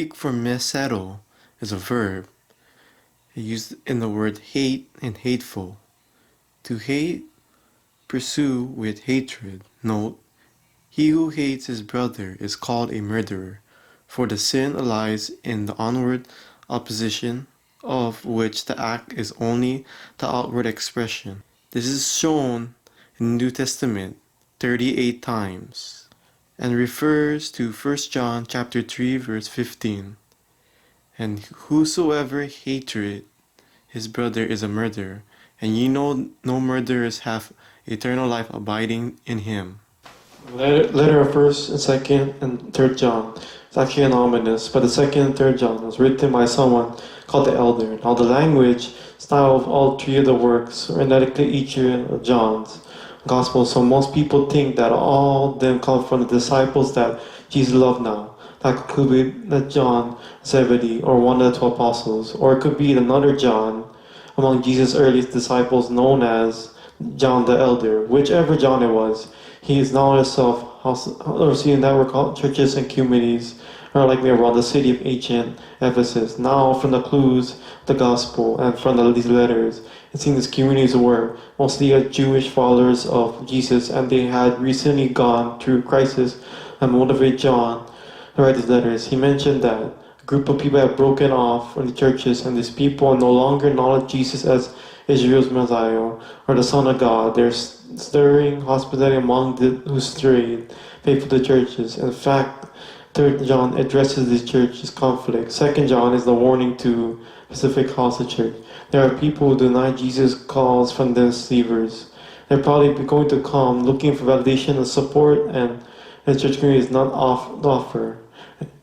Greek for meseto is a verb used in the word hate and hateful. To hate, pursue with hatred. Note, he who hates his brother is called a murderer, for the sin lies in the onward opposition, of which the act is only the outward expression. This is shown in the New Testament 38 times and refers to 1 John chapter 3 verse 15. And whosoever hateth his brother is a murderer, and ye know no murderers have eternal life abiding in him. Letter of 1st and 2nd and 3rd John. It's actually an ominous, but the 2nd and 3rd John was written by someone called the Elder. Now the language, style of all three of the works are identical to each of John's Gospel, so most people think that all of them come from the disciples that Jesus loved now. That could be that John Zebedee or one of the 12 apostles, or it could be another John among Jesus' earliest disciples known as John the Elder. Whichever John it was, he is now himself overseeing network churches and communities are likely around the city of ancient Ephesus. Now, from the clues, the gospel, and from these letters, it seems these communities were mostly Jewish followers of Jesus, and they had recently gone through crisis that motivated John to write these letters. He mentioned that a group of people have broken off from the churches, and these people no longer acknowledge Jesus as Israel's Messiah or the Son of God. They're stirring hospitality among the who strayed, faithful to churches. In fact, 3rd John addresses this church's conflict. 2nd John is the warning to specific house of church. There are people who deny Jesus calls from the deceivers. They're probably going to come looking for validation and support, and the church community is not offer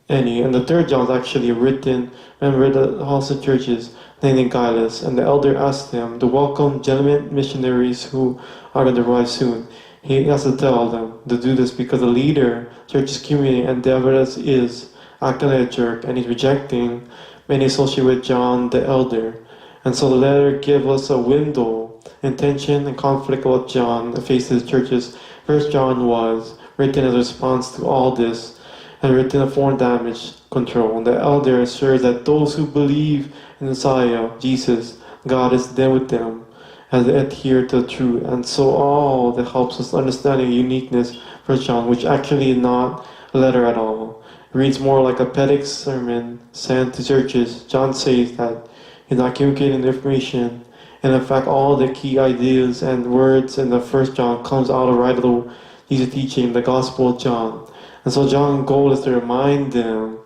any. And the 3rd John is actually written, remember the house of churches, named Gaius, and the elder asked him to welcome gentlemen missionaries who are going to arrive soon. He has to tell them to do this because the leader, church's community, and the evidence is acting like a jerk, and he's rejecting many associated with John the Elder. And so the letter gives us a window in tension and conflict with John that faces churches. 1 John was written as a response to all this and written for damage control. And the elder assures that those who believe in Messiah, Jesus, God is there with them as they adhere to the truth. And so all that helps us understand the uniqueness for John, which actually is not a letter at all. It reads more like a poetic sermon sent to churches. John says that he's not communicating the information, and in fact all the key ideas and words in the 1st John comes out of right of the Jesus teaching, the Gospel of John. And so John's goal is to remind them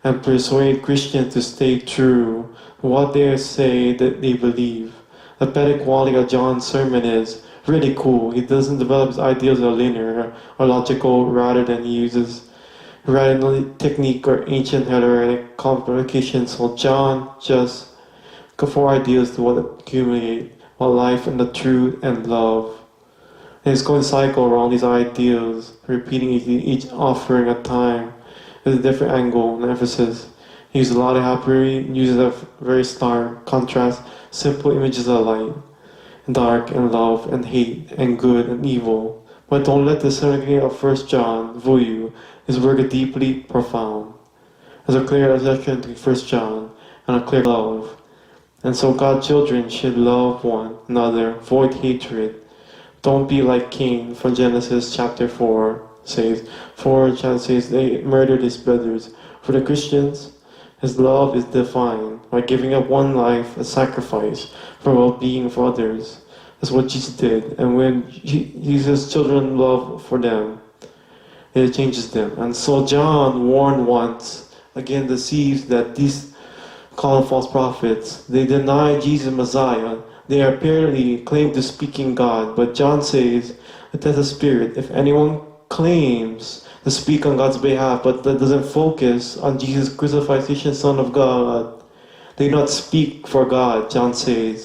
and persuade Christians to stay true to what they say that they believe. The poetic quality of John's sermon is really cool. He doesn't develop his ideas as linear or logical, rather than he uses rational technique or ancient heretic complication. So John just go for ideas to what accumulate, what life and the truth and love. And it's going to cycle around these ideas, repeating each offering at a time with a different angle and emphasis. He uses a lot of happy, uses a very stark contrast, simple images of light, and dark, and love, and hate, and good, and evil. But don't let the serenity of 1 John fool you. His work is deeply profound. There's a clear attraction to 1 John, and a clear love. And so God's children should love one another, avoid hatred. Don't be like Cain from Genesis chapter 4 says. John says they murdered his brothers. For the Christians, his love is defined by giving up one life as sacrifice for well-being of others. That's what Jesus did. And when Jesus' children love for them, it changes them. And so John warned once, again deceives that these called false prophets, they deny Jesus Messiah. They apparently claim to speak in God, but John says that that's a spirit. If anyone claims to speak on God's behalf, but that doesn't focus on Jesus' crucifixion, Son of God, they do not speak for God, John says.